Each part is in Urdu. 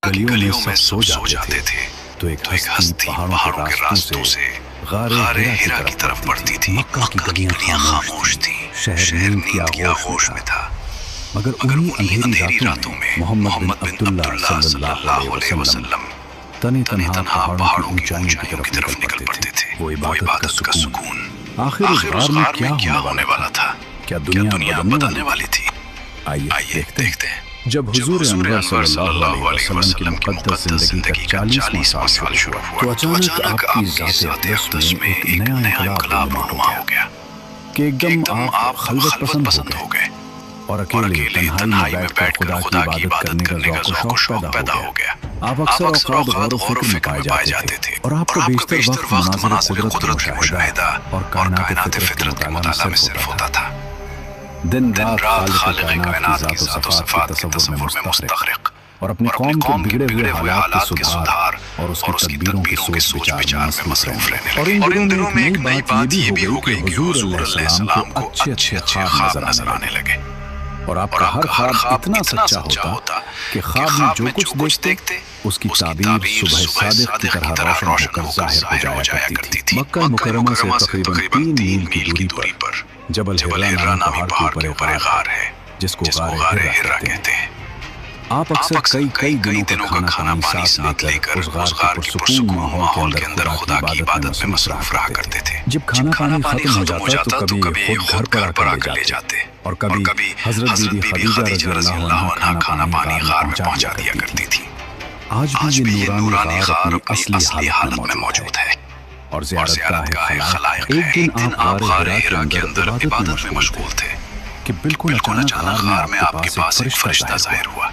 کی گلیوں میں سب سو جاتے تھے تو ایک ہستی پہاڑوں کے راستوں سے غار ہرا کی طرف بڑھتی تھی۔ مکہ کی گلیاں خاموش تھیں، شہر نیند کی آغوش میں تھا، مگر انہی اندھیری راتوں میں محمد بن عبداللہ صلی اللہ علیہ وسلم تنہا تنہا پہاڑوں کی اونچائیوں کی طرف نکل پڑتے تھے۔ وہ عبادت کا سکون۔ آخر اس غار میں کیا ہونے والا تھا؟ کیا دنیا بدلنے والی تھی؟ آئیے دیکھتے ہیں۔ جب حضور انور صلی اللہ علیہ وسلم کی مقدس زندگی کا 40واں سال شروع ہوا تو اچانک آپ کی ذات اقدس میں ایک نیا انقلاب رونما ہو گیا کہ ایک دم آپ خلوت پسند ہو گئے اور اکیلے تنہائی میں بیٹھ کر خدا کی عبادت کرنے کا ذوق و شوق پیدا ہو گیا۔ آپ اکثر اوقات غور و فکر میں پائے جاتے تھے اور آپ کا بیشتر وقت مناظر قدرت کی مشاہدہ اور کائنات فطرت کے مطالعہ میں صرف ہوتا تھا۔ دن رات خالق کائنات کی ذات و صفات کے تصور میں مستغرق اور اپنی قوم کے بگڑے ہوئے حالات کے سدھار اور اس کی تدبیروں کے سوچ بچار میں مصروف رہنے لگے۔ اور ان دنوں میں ایک نئی بات یہ بھی ہو گئی کہ حضور علیہ السلام کو اچھے خواب نظر آنے لگے اور آپ کا ہر خواب اتنا سچا ہوتا کہ خواب میں جو کچھ دیکھتے اس کی تعبیر صبح صادق کی طرح روشن ہو کر ظاہر ہو جایا کرتی تھی۔ مکہ مکرمہ سے تقریباً 3 میل کی دوری پر جبل ہرا نامی پہاڑ کے اوپر ایک غار ہے جس کو غار ہرا کہتے ہیں۔ آپ اکثر کئی دنوں کا کھانا پانی ساتھ لے کر اس غار کے پرسکون ماحول کے اندر خدا کی عبادت میں مصروف رہا کرتے تھے۔ جب کھانا پانی ختم ہو جاتا تو کبھی خود گھر پر آ کر لے جاتے اور کبھی حضرت بی بی خدیجہ رضی اللہ عنہا کھانا پانی غار میں پہنچا دیا کرتی تھی۔ آج بھی یہ نورانی غار اپنی اصلی حالت میں موجود ہے اور زیارت گاہ خلائق ہے۔ ایک دن آپ غار ہرا کے اندر عبادت میں مشغول تھے کہ بالکل اچانک غار میں آپ کے پاس ایک فرشتہ ظاہر ہوا۔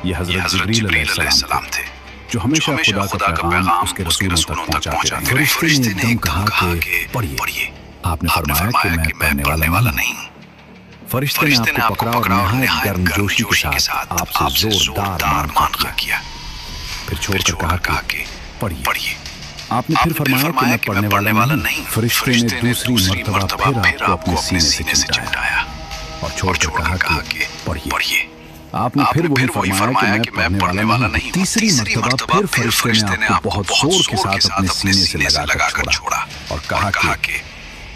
یہ حضرت جبریل علیہ السلام تھے جو ہمیشہ خدا کا پیغام اس کے رسولوں تک پہنچاتے رہے۔ فرشتے نے ایک دم کہا کہ پڑھیے۔ آپ نے فرمایا کہ میں پڑھنے والا نہیں۔ فرشتے نے آپ کو پکڑا اور نہایت گرمجوشی کے ساتھ آپ سے زوردار مانقہ کیا، پھر چھوڑ کر کہا کہ پڑھیے۔ آپ نے پھر فرمایا کہ میں پڑھنے والا نہیں۔ فرشتے نے دوسری مرتبہ پھر آپ کو اپنے سینے سے چمٹایا اور چھوڑ کر کہا کہ پڑھیے۔ آپ نے پھر وہی فرمایا کہ میں پڑھنے والا نہیں۔ تیسری مرتبہ پھر فرشتے نے آپ کو بہت زور کے ساتھ اپنے سینے سے لگا کر چھوڑا اور کہا کہ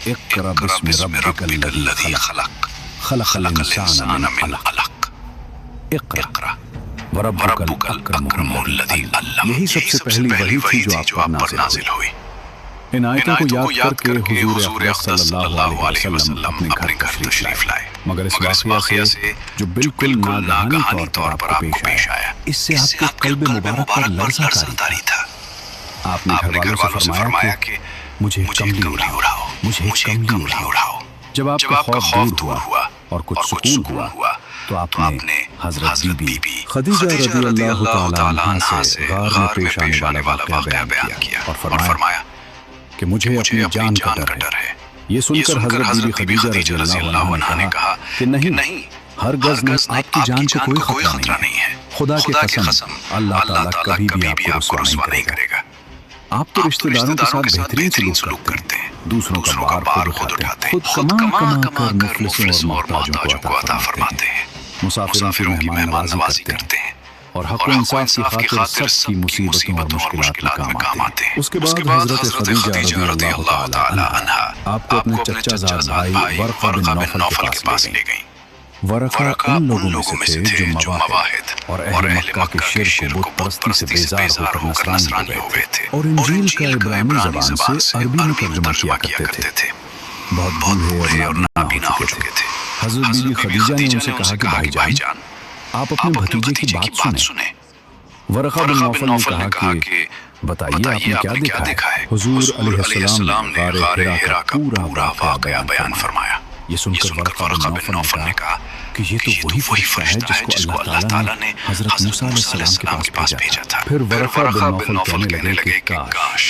اقرأ بسم ربک الذی خلق الانسان من علق اقرأ وربک الاکرم الذی علم۔ یہی سب سے پہلی وحی تھی جو آپ پر نازل ہوئی۔ ان آیتوں کو یاد کر کے حضور اقدس صلی اللہ علیہ وسلم اپنے گھر تشریف لائے، مگر اس واقعہ سے جو بالکل ناگہانی طور پر آپ کو پیش آیا اس سے آپ کے قلب مبارک پر لرزہ طاری تھا۔ آپ نے گھر والوں سے فرمایا کہ مجھے کملی اڑاؤ۔ جب آپ کا خوف دور ہوا اور کچھ سکون ہوا تو آپ نے حضرت بی بی خدیجہ رضی اللہ تعالی عنہا سے غار میں پیش آنے والا واقعہ بیان کیا اور فرمایا کہ مجھے اپنی جان کا ڈر ہے۔ یہ سن کر حضرت بی بی خدیجہ رضی اللہ عنہا نے کہا کہ نہیں، ہرگز آپ کی جان کو کوئی خطرہ نہیں ہے۔ خدا کی قسم اللہ تعالیٰ کبھی بھی آپ کو رسوا نہیں کرے گا۔ آپ تو رشتہ داروں کے ساتھ بہترین سلوک کرتے ہیں، دوسروں کا بار خود اٹھاتے ہیں، خود کما کر مفلسوں اور محتاجوں کو عطا فرماتے ہیں، مسافروں کی مہمان نوازی کرتے ہیں اور حق و انصاف کی خاطر سب کی مصیبتوں اور مشکلات میں کام آتے ہیں۔ اس کے بعد حضرت خدیجہ رضی اللہ تعالی عنہا آپ کو اپنے چچا زاد بھائی ورقہ بن نوفل کے پاس لے گئیں۔ ورقہ ان لوگوں میں سے تھے جو مواحد اور اہل مکہ کے شرک و بت پرستی سے بیزار ہو کر نصرانی ہو گئے تھے اور انجیل کا عبرانی زبان سے عربی میں ترجمہ کیا کرتے تھے۔ بہت بوڑھے اور نابینا ہو چکے تھے۔ حضرت بی بی خدیجہ نے ان سے کہا کہ بھائی جان آپ اپنے بھتیجے کی بات سنیں۔ ورقہ بن نوفل نے کہا کہ بتائیے آپ نے کیا دیکھا ہے؟ حضور علیہ السلام نے غار ہرا کا پورا واقعہ بیان فرمایا۔ یہ سن کر ورقہ بن نوفل نے کہا کہ یہ تو وہی فرشتہ ہے جس کو اللہ تعالیٰ نے حضرت موسیٰ علیہ السلام کے پاس بھیجا تھا۔ پھر ورقہ بن نوفل کہنے لگے کہ کاش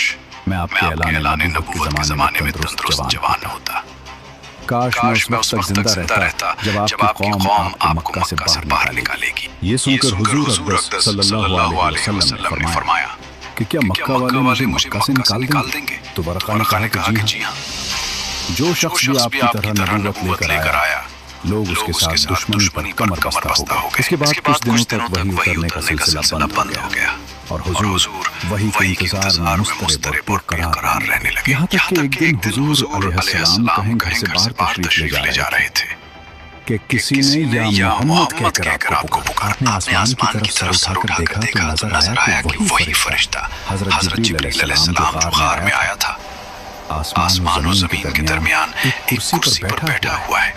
میں آپ کے اعلان نبوت کے زمانے میں تندرست جوان ہوتا، کاش میں اس وقت تک زندہ رہتا جب آپ کی قوم آپ کو مکہ سے باہر نکالے گی۔ یہ سن کر حضور اقدس صلی اللہ علیہ وسلم نے فرمایا کہ کیا مکہ والے مجھے مکہ سے نکال دیں گے؟ تو ورقہ نے کہا کہ جی ہاں، جو شخص بھی آپ کی طرح نبوت لے کر آیا لوگ اس کے ساتھ دشمنی پر کمر بستہ ہو گئے۔ اس کے بعد کچھ دنوں تک وحی اترنے کا سلسلہ بند ہو گیا اور حضور وحی کے انتظار میں مضطرب اور قرار رہنے لگے، یہاں تک کہ ایک دن حضور علیہ السلام کہیں گھر سے باہر تشریف لے جا رہے تھے کہ کسی نے یا محمد کہہ کر آپ کو پکارا۔ آپ نے آسمان کی طرف سر اٹھا کر دیکھا تو نظر آیا کہ وہی فرشتہ حضرت جبریل علیہ السلام جو غار میں آیا تھا، آسمان و زمین کے درمیان ایک کرسی پر بیٹھا ہوا ہے۔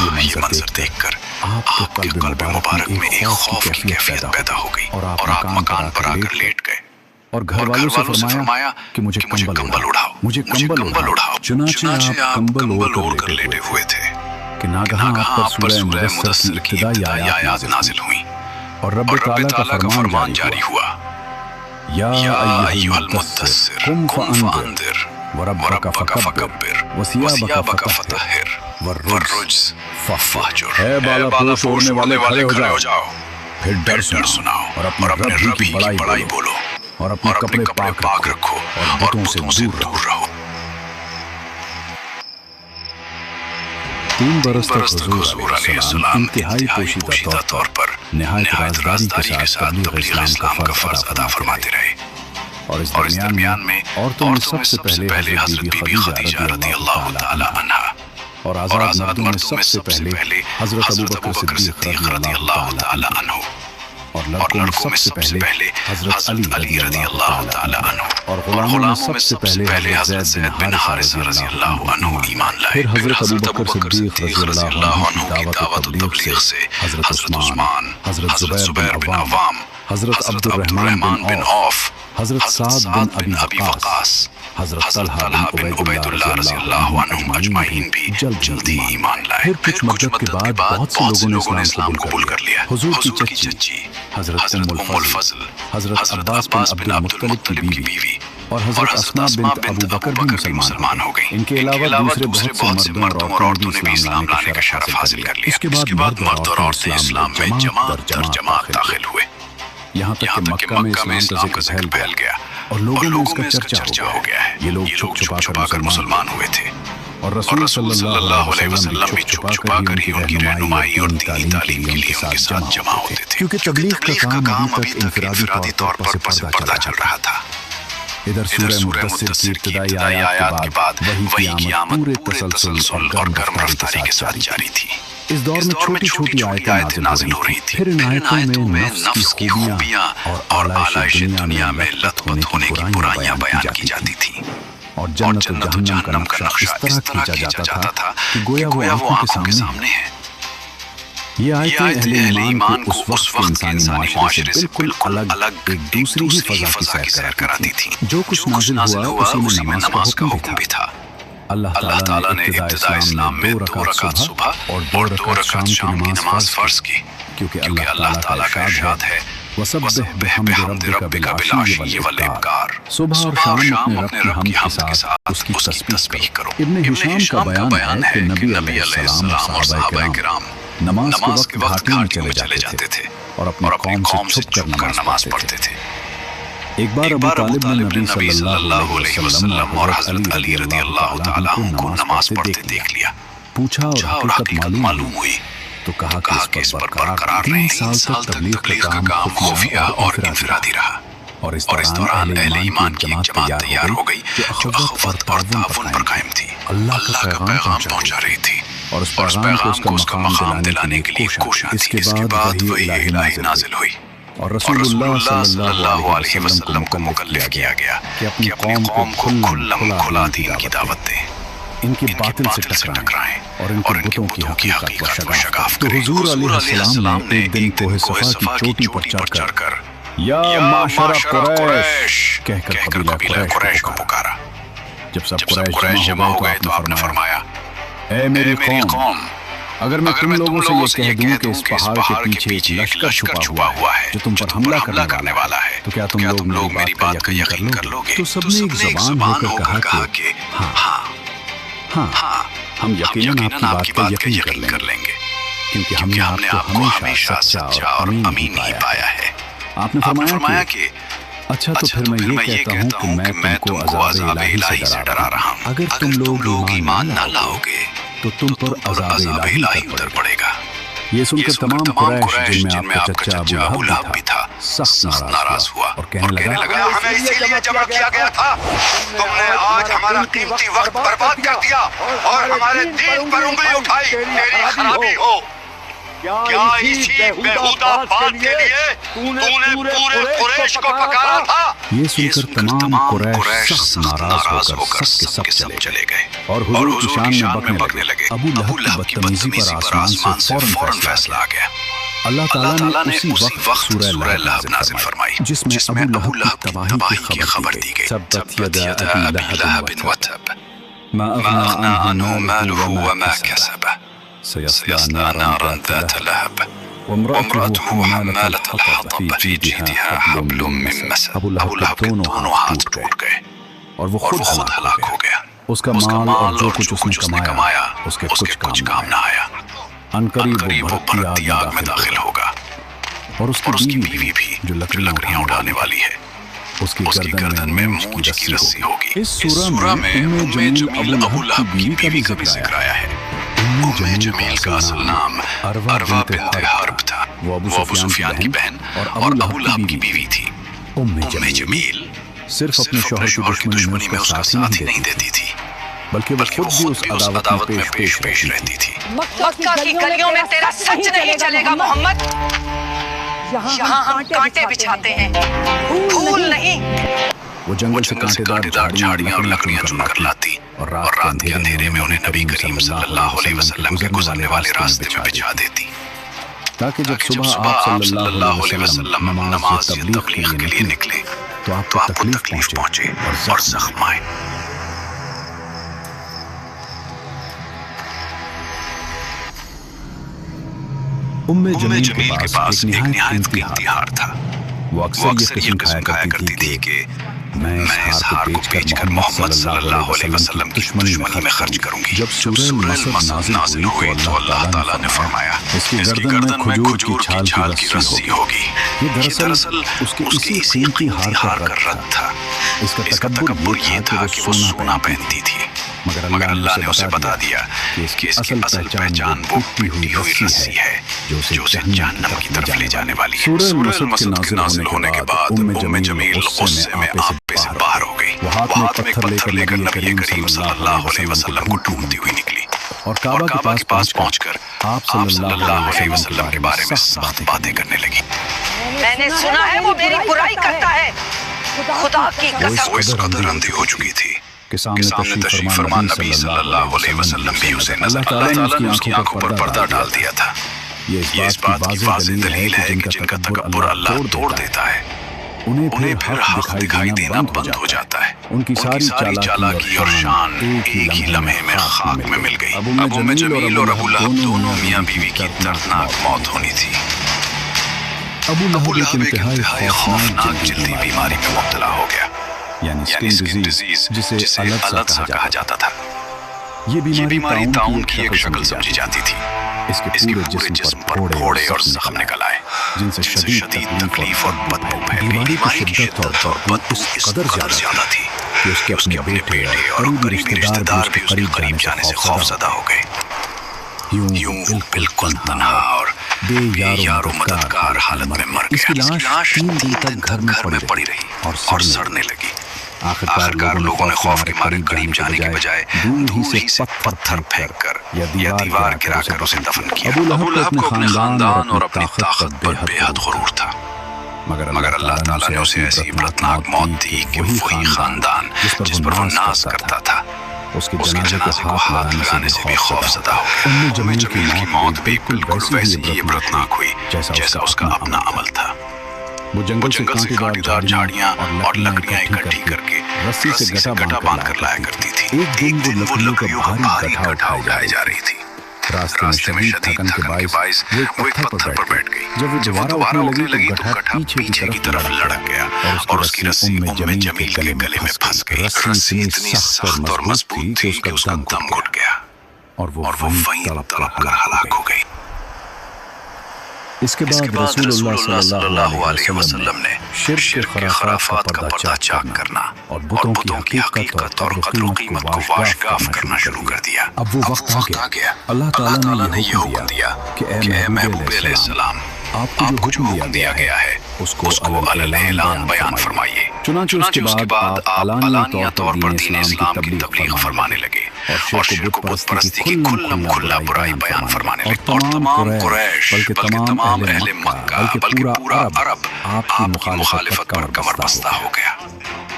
یہ منظر دیکھ کر آپ کے قلب مبارک میں ایک خوف کی کیفیت پیدا ہو گئی اور آپ مکان پر آ کر لیٹ گئے اور گھر والوں سے فرمایا کہ مجھے کمبل اڑاؤ، مجھے کمبل اڑاؤ۔ چنانچہ آپ کمبل اوڑھ کر لیٹے ہوئے تھے کہ ناگہاں آپ پر سورہ مدثر کی ابتدائی آیات نازل ہوئیں اور رب تعالیٰ کا فرمان جاری ہوا، یا ایھا المدثر قم فانذر وربک فکبر وثیابک فطہر والرجز فاہجر۔ اے بالا پوش اوڑھنے والے کھڑے ہو جاؤ، پھر ڈر سناؤ اور اپنے رب کی بڑائی بولو اور اپنے کپڑے پاک رکھو اور بتوں سے دور رہو۔ 3 برس تک حضور علیہ السلام انتہائی پوشیدہ طور پر نہایت رازداری کے ساتھ تبلیغ اسلام کا فرض ادا فرماتے رہے، اور اس درمیان میں عورتوں میں سب سے پہلے حضرت بی بی خدیجہ رضی اللہ تعالی عنہا اور آزاد مردوں میں سب سے پہلے حضرت ابوبکر صدیق رضی اللہ تعالی عنہ اور لڑکوں میں سب سے پہلے حضرت علی رضی اللہ تعالی عنہ اور غلاموں میں سب سے پہلے حضرت زید بن حارثہ رضی اللہ عنہ ایمان لائے۔ پھر حضرت ابوبکر صدیق رضی اللہ عنہ کی دعوت و تبلیغ سے حضرت عثمان، حضرت زبیر بن عوام، حضرت عبد الرحمن بن عوف، حضرت سعد بن ابی وقاص، حضرت طلحہ بن عبید اللہ رضی اللہ عنہم اجمعین بھی جلدی ایمان لائے۔ پھر کچھ مدت کے بعد بہت سے لوگوں نے اسلام قبول کر لیا۔ حضور کی چچی حضرت ام الفضل، حضرت عباس بن عبد المطلب کی بیوی اور حضرت اسماء بنت ابوبکر بھی مسلمان ہو گئیں۔ ان کے علاوہ دوسرے بہت سے مردوں اور عورتوں نے بھی اسلام لانے کا شرف حاصل کر لیا۔ اس کے بعد مرد اور عورتیں اسلام میں جماعت در جماعت داخل ہوئے، یہاں تک کہ مکہ میں اسلام کا ذکر پھیل گیا اور لوگوں میں اس کا چرچا ہو گیا ہے۔ یہ لوگ چھپا چھپا کر مسلمان ہوئے تھے اور رسول صلی اللہ علیہ وسلم بھی چھپا کر ہی ان کی رہنمائی اور دینی تعلیم کے لیے ان کے ساتھ جمع ہوتے تھے، کیونکہ تبلیغ کا کام ابھی تک انفرادی طور پر پس پردہ چل رہا تھا۔ ادھر سورہ مدثر کی ابتدائی آیات کے بعد وحی کی آمد پورے تسلسل اور گرم رفتاری کے ساتھ جاری تھی۔ اس دور میں چھوٹی آیتیں نازل ہو رہی تھیں۔ پھر ان آیتوں میں نفس کی خوبیاں اور آلائش دنیا میں لت پت ہونے کی برائیاں بیان کی جاتی تھیں اور جنت و جہنم کا نقشہ اس طرح کھینچا جاتا تھا کہ گویا وہ آنکھوں کے سامنے ہے۔ یہ آیتیں اہل ایمان کو اس وقت انسانی معاشرے سے بالکل الگ ایک دوسری ہی فضا کی سیر کراتی تھیں۔ جو کچھ نازل ہوا اسی میں نماز کا حکم بھی تھا۔ اللہ تعالیٰ نے ابتداء اسلام میں 2 رکعت صبح اور 2 رکعت شام کی نماز فرض کی، کیونکہ اللہ تعالیٰ کا ارشاد ہے وَسَبِّحْ بِحَمْدِ رَبِّكَ بِالْعَشِيِّ وَالْإِبْكَارِ۔ صبح اور شام اپنے رب کی حمد کے ساتھ اس کی تسبیح کرو۔ ابن ہشام کا بیان ہے کہ نبی علیہ السلام اور صحابہ کرام نماز کے وقت گھاٹیوں میں چلے جاتے تھے اور اپنی قوم سے چھپ کر نماز پڑھتے تھے۔ ایک بار ابو طالب نے نبی صلی اللہ علیہ وسلم اور حضرت علی رضی اللہ تعالیٰ عنہ کو نماز پڑھتے دیکھ لیا، پوچھا اور حقیقت معلوم ہوئی تو کہا کہ اس پر برقرار رہیں۔ 3 سال تک تبلیغ کا کام خفیہ اور انفرادی رہا اور اس دوران اہل ایمان کی جماعت تیار ہو گئی جو اخوت اور تعاون پر قائم تھی، اللہ کا پیغام پہنچا رہی تھی اور اس پیغام کو اس کا مقام دلانے کے لیے کوشاں تھی۔ اس کے بعد وحی الہی نازل ہوئی اور رسول اللہ صلی اللہ علیہ وسلم کو مکلف کیا گیا کہ اپنی قوم کو کھلا دین کی دعوت دیں، ان کی باطل سے ٹکرائیں اور ان کے بتوں کی حقیقت و شگاف کریں۔ تو حضور علیہ السلام نے ایک دن کوہ صفا کی چوٹی پر چڑھ کر یا معشر قریش کہہ کر قبیلہ قریش کو پکارا۔ جب سب قریش جمع ہو گئے تو آپ نے فرمایا اے میری قوم، اگر میں تم لوگوں سے یہ کہہ دوں کہ اس پہاڑ کے پیچھے لشکر چھپا ہوا ہے جو تم پر حملہ کرنے والا ہے تو کیا تم لوگ میری بات کا یقین کر لو گے؟ تو سب نے ایک زبان ہو کر کہا کہ ہاں ہم یقیناً آپ کی بات کا یقین کر لیں گے، کیونکہ ہم نے آپ کو ہمیشہ سچا اور امین ہی پایا ہے۔ آپ نے فرمایا کہ اچھا تو پھر میں یہ کہتا ہوں کہ میں تم کو عذاب الہی سے ڈرا رہا ہوں۔ اگر تم لوگ ایمان نہ لاؤ گے تو تم پر عذاب الہی اتر پڑے گا۔ یہ سن کر تمام قریش جن میں آپ کا چچا ابو لہب بھی تھا سخت ناراض ہوا اور کہنے لگا ہمیں اسی لیے جمع کیا گیا تھا، تم نے آج ہمارا قیمتی وقت برباد کر دیا اور ہمارے دین پر انگلی اٹھائی، تیری خرابی ہو۔ کیا اسی بیہودہ بات کے لیے تو نے پورے قریش کو پکارا تھا؟ یہ سن کر تمام قریش سخت ناراض ہو کر سب کے سب چلے گئے اور حضور کی شان میں بکنے لگے۔ ابو لہب کی بدتمیزی پر آسمان سے فوراً فیصلہ آ گیا۔ اللہ تعالیٰ نے اسی وقت سورہ لہب نازل فرمائی جس میں ابو لہب کی تباہی کی خبر دی گئی۔ تبت یدا ابی لہب وتب ما اغنى عنه ماله وما كسب سيصلى نارا ذات لهب وامرأته حمالة الحطب في جيدها حبل من مسد۔ ابو لہب کے دونوں ہاتھ ٹوٹ گئے اور وہ خود ہلاک ہو گیا۔ اس کا مال اور جو کچھ اس نے کمایا اس کے کچھ کام نہ آیا۔ عنقریب وہ بھڑکتی آگ میں داخل ہوگا اور اس کی بیوی بھی جو لکڑیاں اڑانے والی ہے، اس کی گردن میں موج کی رسی ہوگی۔ اس سورہ میں جمیل ابو لہب کی بیوی کا بھی ذکر آیا ہے۔ جمیل کا اصل نام عروہ بنت حرب تھا، وہ ابو سفیان کی بہن اور ابو لہب کی بیوی تھی۔ جمیل صرف اپنے شوہر کی دشمنی میں اس کا ساتھ ہی نہیں دیتی تھی بلکہ وہ خود بھی اس عداوت میں پیش رہتی تھی۔ مکہ کی گلیوں میں تیرا سچ نہیں چلے گا محمد، یہاں ہم کانٹے بچھاتے ہیں، پھول نہیں۔ وہ جنگل سے کانٹے دار جھاڑیاں اور لکڑیاں چن کر لاتی اور رات کے اندھیرے میں انہیں نبی کریم صلی اللہ علیہ وسلم کے گزرنے والے راستے میں بچھا دیتی تاکہ جب صبح آپ صلی اللہ علیہ وسلم نماز تبلیغ کے لیے نکلے تو آپ کو تکلیف پہنچے اور زخم آئے۔ جمیل کے پاس ایک نہایت قیمتی ہار تھا۔ وہ اکثر یہ قسم کھایا کرتی تھی کہ میں اس ہار کو بیچ کر محمد صلی اللہ علیہ وسلم کی دشمنی میں خرچ کروں گی۔ جب سورہ المسد نازل ہوئی تو اللہ تعالیٰ نے فرمایا اس کی گردن میں کھجور کی چھال کی رسی ہوگی۔ یہ دراصل اس کے اسی قیمتی ہار کا رد تھا۔ اس کا تکبر یہ تھا کہ وہ سونا پہنتی تھی، مگر اللہ نے اسے بتا دیا کہ اس کی اصل پہچان وہ ٹوٹی ہوئی رسی ہے جو اسے جہنم کی طرف لے جانے والی ہے۔ سورہ المسد کے نازل ہونے کے بعد جمیل غصے میں آپے سے باہر ہو گئی۔ وہ ہاتھ میں پتھر لے کر نبی کریم صلی اللہ علیہ وسلم کو ڈھونڈتی ہوئی نکلی اور کعبہ کے پاس پہنچ کر آپ صلی اللہ علیہ وسلم کے بارے میں سخت باتیں کرنے لگی۔ میں نے سنا ہے وہ میری برائی کرتا ہے، خدا کی قسم۔ وہ اس قدر اندھی ہو چکی تھی کہ سامنے تشریف فرما نبی صلی اللہ علیہ وسلم بھی اسے نظر۔ اللہ تعالیٰ نے اس کی آنکھوں پر پردہ ڈال دیا تھا۔ یہ اس بات کی واضح دلیل ہے کہ جن کا تکبر اللہ توڑ دیتا ہے انہیں پھر حق دکھائی دینا بند ہو جاتا ہے۔ ان کی ساری چالاکی اور شان ایک ہی لمحے میں خاک میں مل گئی۔ ابو جمیل اور ابو لہب دونوں میاں بیوی کی دردناک موت ہونی تھی۔ ابو لہب ایک انتہائی خوفناک جلدی بیماری میں مبتلا ہو گیا، یعنی سکن ڈیزیز جسے الرجا کہا جاتا تھا۔ یہ بیماری طاعون کی ایک شکل سمجھی جاتی تھی۔ اس کے پورے جسم پر پھوڑے اور زخم نکل آئے جن سے شدید تکلیف اور بدبو پھیل گئی۔ بیماری کی شدت اور بدبو اس قدر زیادہ تھی کہ اس کے اپنے بیٹے اور قریبی رشتہ دار بھی اس کے قریب جانے سے خوفزدہ ہو گئے۔ یوں بالکل تنہا اور بے یار و مددگار حالت میں مر گیا۔ اس کی لاش 3 دن تک گھر میں پڑی رہی اور سڑنے لگی۔ آخرکار لوگوں نے خوف کے مارے قریب جانے کے بجائے دور ہی سے پتھر پھینک کر یا دیوار گرا کر اسے دفن کیا۔ ابو لہب کو اپنے خاندان اور اپنی طاقت پر بے حد غرور تھا، مگر اللہ تعالیٰ نے اسے ایسی عبرتناک موت دی کہ وہی خاندان جس پر وہ ناز کرتا تھا اس کے جنازے کو ہاتھ لگانے سے بھی خوفزدہ ہو گیا۔ جمیل کی موت بالکل ویسے ہی عبرتناک ہوئی جیسا اس کا اپنا عمل تھا۔ وہ جنگل سے کانٹے دار جھاڑیاں اور لکڑیاں اکٹھی کر کے رسی سے گٹا باندھ کر لایا کرتی تھی۔ ایک دن وہ لکڑیوں کا بھاری گٹھا اٹھائی جا رہی تھی۔ راستے میں شدید تھکن کے باعث وہ ایک پتھر پر بیٹھ گئی۔ جب وہ دوبارہ اٹھنے لگی تو گٹھا پیچھے کی طرف لڑک گیا اور اس کی رسی جمیل کے گلے میں پھنس گئی۔ رسی اتنی سخت اور مضبوط تھی کہ اس کا دم گھٹ گیا اور وہ وہیں تڑپ کر ہلاک ہو گئی۔ اس کے بعد رسول اللہ صلی اللہ علیہ وسلم نے شرک کے خرافات کا پردہ چاک کرنا اور بتوں کی حقیقت اور قدر و قیمت کو واشگاف کرنا شروع کر دیا۔ اب وہ وقت آ گیا، اللہ تعالیٰ نے یہ حکم دیا کہ اے محبوب علیہ السلام، آپ کو جو حکم دیا گیا ہے اس کو اعلان بیان فرمائیے۔ چنانچہ اس کے بعد علانیہ طور پر دین اسلام کی تبلیغ فرمانے لگے اور شرک و بت پرستی کی کھلا برائی بیان فرمانے لگے، اور تمام قریش بلکہ تمام اہل مکہ بلکہ پورا عرب آپ کی مخالفت پر کمر بستہ ہو گیا،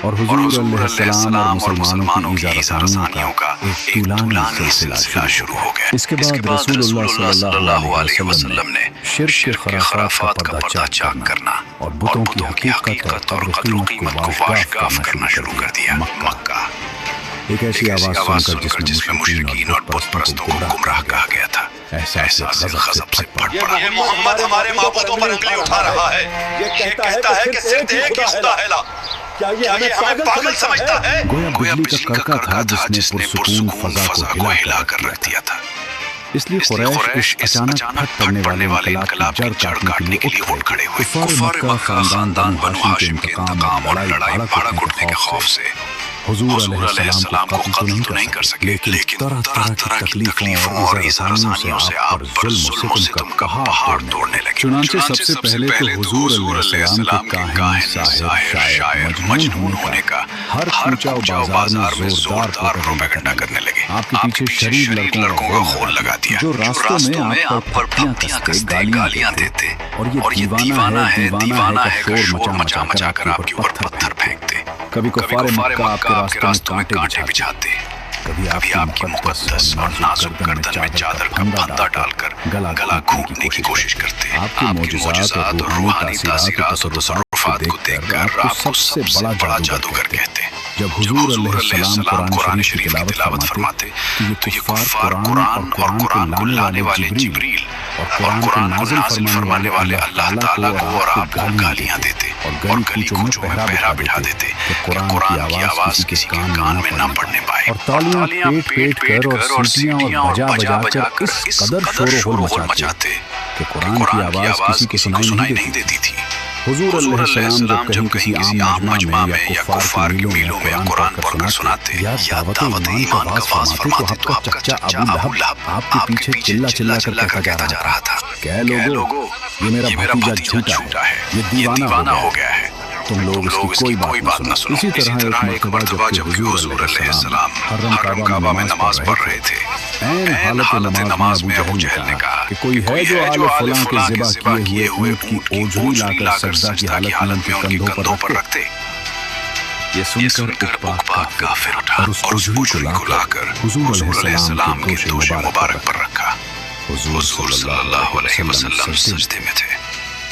اور حضور علیہ السلام اور مسلمانوں کی اظہار رسانیوں کا ایک طولانی سلسلہ شروع ہو گیا۔ اس کے بعد رسول اللہ صلی اللہ علیہ وسلم نے شرک کے خرافات کا پردہ چاک کرنا اور بتوں کی حقیقت اور قدر و قیمت کو واشگاف کرنا شروع کر دیا۔ مکہ ایک ایسی آواز سن کر جس میں مشرکین اور بت پرستوں کو گمراہ کہا گیا تھا، احساس غضب سے پھٹ پڑا۔ یہ محمد ہمارے معبودوں پر انگلی اٹھا رہا ہے، یہ کہتا ہے کہ صرف ایک ہی خدا ہے، کیا یہ ہمیں پاگل سمجھتا ہے؟ گویا بجلی کا کڑکا تھا جس نے پرسکون فضا کو ہلا کر رکھ دیا تھا۔ اس لیے قریش اچانک پھٹ پڑنے والے انقلاب کی جڑ کاٹنے کے لیے اٹھ کھڑے ہوئے۔ کفار مکہ خاندان بنو ہاشم کے انتقام اور لڑائی بھڑک اٹھنے کے خوف سے حضور علیہ السلام کو قتل تو نہیں کر سکے، لیکن طرح طرح کی تکلیفوں اور اظہاروں سے آپ پر ظلم و ستم کا پہاڑ توڑنے لگے۔ چنانچہ سب سے پہلے تو حضور علیہ السلام کے کاہن، ساحر، شاعر، مجنون ہونے کا ہر کوچہ و بازار میں زوردار پروپیگنڈا کرنے لگے۔ آپ کے پیچھے شریر لڑکوں کا خون لگا دیا جو راستوں میں آپ پر پھپتیاں کستے، گالیاں دیتے، اور یہ دیوانہ ہے کا شور مچا کر آپ کے اوپر پتھر پھینکتے۔ کبھی کفار مکہ آپ کے راستوں میں کانٹے بچھاتے، کبھی آپ کی مقدس اور نازک گردن میں چادر کا پھندا ڈال کر گلا گھونٹنے کی کوشش کرتے۔ آپ کے معجزات اور روحانی تاثیرات اور تصرفات کو دیکھ کر آپ کو سب سے بڑا جادوگر کہتے۔ جب حضور علیہ السلام قرآن شریف کی تلاوت فرماتے تو یہ کفار قرآن اور قرآن کو لانے والے جبریل اور قرآن کو نازل فرمانے والے اللہ تعالیٰ کو اور آپ کو گالیاں دیتے اور گلی کوچوں میں پہرا بٹھا دیتے کہ قرآن کی آواز کسی کے کان میں نہ پڑنے پائے، اور تالیاں پیٹ کر اور سیٹیاں بجا کر اس قدر شور و غل مچاتے کہ قرآن کی آواز کسی کو سنائی نہیں دیتی تھی۔ حضور علیہ السلام جب کہیں عام مجمع میں یا کفار کے میلوں میں قرآن پڑھ کر سناتے یا دعوت ایمان کا واز فرماتے تو آپ کا چچا ابو لہب آپ کے پیچھے چلا کر کہتا جا رہا تھا کہ اے لوگو، یہ میرا بھتیجا جھوٹا ہے، یہ دیوانہ ہو گیا ہے، تم لوگ اس کی کوئی بات نہ سنو۔ اسی طرح ایک مرتبہ جب حضور علیہ السلام حرم کعبہ میں نماز پڑھ رہے تھے، این حالت نماز میں ابو جہل نے کہا کہ کوئی ہے جو آل فلاں کے ذبح کیے ہوئے اونٹ کی اوجھلی لا کر سجدہ کی حالت میں ان کے کندھوں پر رکھتے۔ یہ سن کر عقبہ کافر اٹھا اور اس اوجھلی کو لا کر حضور علیہ السلام کے دوش مبارک پر رکھا۔ حضور صلی اللہ علیہ وسلم سجدے میں تھے۔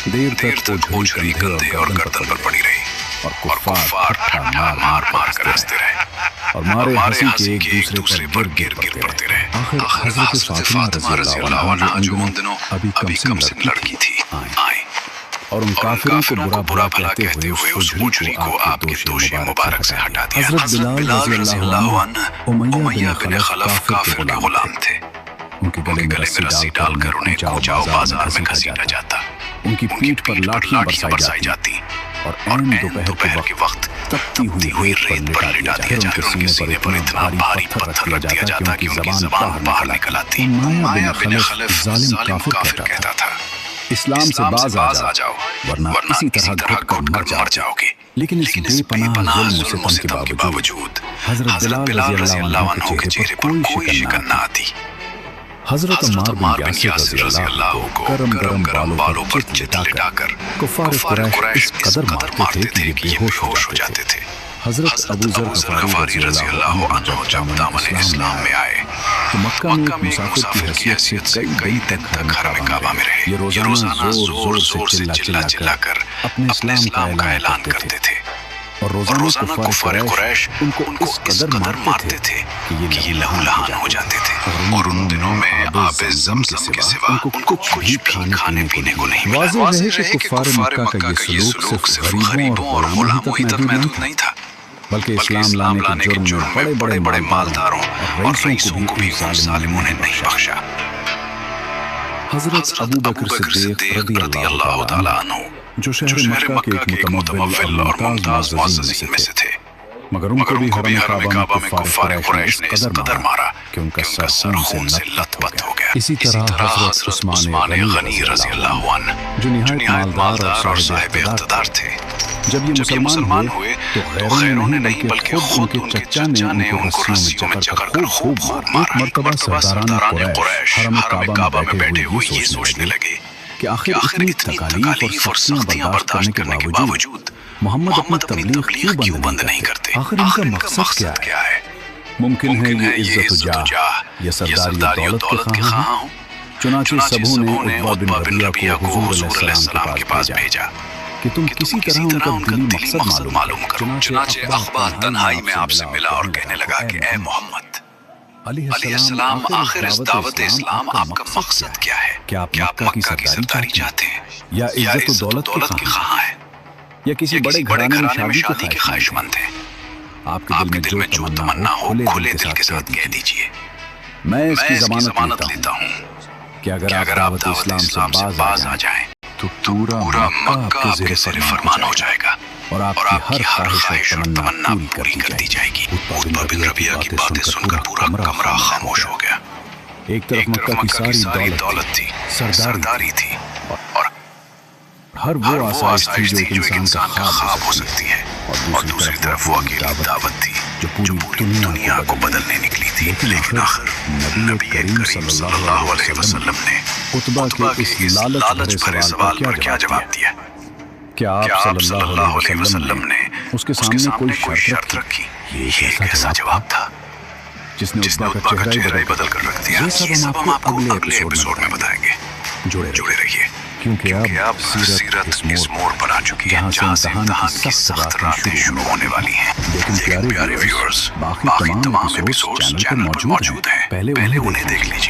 دیر تک اوجھلی کندھے اور گردن پر پڑی رہی اور کفار ٹھٹھا مار کر ہنستے رہے اور مارے ہنسی کے ایک دوسرے پر گر پڑتے رہے۔ آخر حضرت فاطمہ رضی اللہ عنہا جو ان دنوں ابھی کم سن لڑکی تھی آئیں اور ان کافروں کو برا بھلا کہتے ہوئے اس اوجھلی کو آپ کے دوش مبارک سے ہٹا دیا۔ حضرت بلال رضی اللہ عنہ امیہ بن خلف کافر کے غلام تھے، ان کے گلے میں رسی ڈال کر انہیں کوچہ و بازار میں گھسیٹا جاتا، ان کی پیٹھ پر لاٹھیاں برسائی جاتی اور عین دوپہر کے وقت تپتی ہوئی ریت پر لٹا دیا جاتا، پھر ان کے سینے پر اتنا بھاری پتھر رکھ دیا جاتا کہ ان کی زبان باہر نکل آتی۔ امیہ بن خلف ظالم کافر کہتا تھا، اسلام سے باز آ جاؤ ورنہ اسی طرح گھٹ کر مر جاؤ گے۔ لیکن اس بے پناہ ظلم و ستم کے باوجود حضرت بلال رضی اللہ عنہ کے چہرے پر کوئی شکن نہ آتی۔ حضرت عمار بن یاسر رضی اللہ کو گرم بالوں پر چت لٹا کر کفار قریش اس قدر مارتے تھے کہ یہ بے ہوش ہو جاتے تھے۔ حضرت ابو ذر غفاری رضی اللہ عنہ جب دامن اسلام میں آئے تو مکہ میں مسافر کی حیثیت سے کئی دن تک حرم کعبہ میں رہے۔ یہ روزانہ زور سے چلا کر اپنے اسلام کا اعلان کرتے تھے اور روزانہ کفار قریش ان کو اس قدر مارتے تھے کہ یہ لہو لہان ہو جاتے تھے، اور ان دنوں میں آب زمزم کے سوا ان کو کچھ بھی کھانے پینے کو نہیں ملا۔ واضح ہے کہ کفار مکہ کا یہ سلوک صرف غریبوں اور غلاموں ہی تک محدود نہیں تھا، بلکہ اسلام لانے کے جرم میں بڑے مالداروں اور رئیسوں کو بھی ظالموں نے نہیں بخشا۔ حضرت ابو بکر صدیق رضی اللہ تعالیٰ عنہ جو شہر مکہ کے ایک متمول اور ممتاز معززین میں سے تھے، مگر ان کو بھی حرم کعبہ میں کفار قریش نے اس قدر مارا کہ ان کا سر خون سے لت پت ہو گیا۔ اسی طرح حضرت عثمان غنی رضی اللہ عنہ جو نہایت مالدار اور صاحب اقتدار تھے، جب یہ مسلمان ہوئے تو غیروں نے نہیں بلکہ خود ان کے چچا نے ان کو رسیوں میں جکڑ کر خوب مارا۔ ایک مرتبہ سرداران قریش حرم کعبہ میں بیٹھے ہوئے یہ سوچنے لگے کہ آخر اتنی تکالیف اور سختیاں برداشت کرنے کے باوجود محمد اپنی تبلیغ کیوں بند نہیں کرتے؟ آخر ان کا مقصد کیا ہے؟ ممکن ہے یہ عزت و جاہ یا سرداری و دولت کے خواہاں ہوں؟ چنانچہ سبھوں نے عتبہ بن ربیعہ کو حضور علیہ السلام کے پاس بھیجا کہ تم کسی طرح ان کا دلی مقصد معلوم کرو۔ چنانچہ اخبار تنہائی میں آپ سے ملا اور کہنے لگا کہ اے محمد علیہ السلام، آخر اس دعوت اسلام آپ کا مقصد کیا ہے؟ کیا آپ مکہ کی سرداری چاہتے ہیں یا عزت و دولت کے خواہاں ہیں یا کسی بڑے گھرانے میں شادی کے خواہش مند ہیں؟ آپ کے دل میں جو تمنا ہو کھلے دل کے ساتھ کہہ دیجئے۔ میں اس کی ضمانت لیتا ہوں کہ اگر آپ دعوت اسلام سے باز آ جائیں تو پورا مکہ آپ کے زیر فرمان ہو جائے گا اور آپ کی ہر خواہش اور تمنا پوری کر دی جائے گی۔ عتبہ بن ربیعہ کی باتیں سن کر پورا کمرہ خاموش ہو گیا۔ ایک طرف مکہ کی ساری دولت تھی، سرداری تھی اور ہر وہ آسائش تھی جو انسان کا خواب ہو سکتی ہے، اور دوسری طرف وہ اکیلی دعوت تھی جو پوری دنیا کو بدلنے نکلی تھی۔ لیکن آخر نبی کریم صلی اللہ علیہ وسلم نے عتبہ کے اس لالچ بھرے سوال پر کیا جواب دیا؟ کیا آپ صلی اللہ علیہ وسلم نے اس کے سامنے کوئی شرط رکھی؟ یہ ایک ایسا جواب تھا جس نے عتبہ کا چہرہ ہی بدل کر رکھ دیا۔ یہ سب ہم آپ کو اگلے ایپیسوڈ میں بتائیں گے، جڑے رہیے، کیونکہ اب سیرت اس موڑ پر آ چکی ہے جہاں سے امتحان کی سخت راتیں شروع ہونے والی ہیں۔ لیکن پیارے ویورز، باقی تمام ایپیسوڈز چینل پر موجود ہیں، پہلے انہیں دیکھ لیجیے۔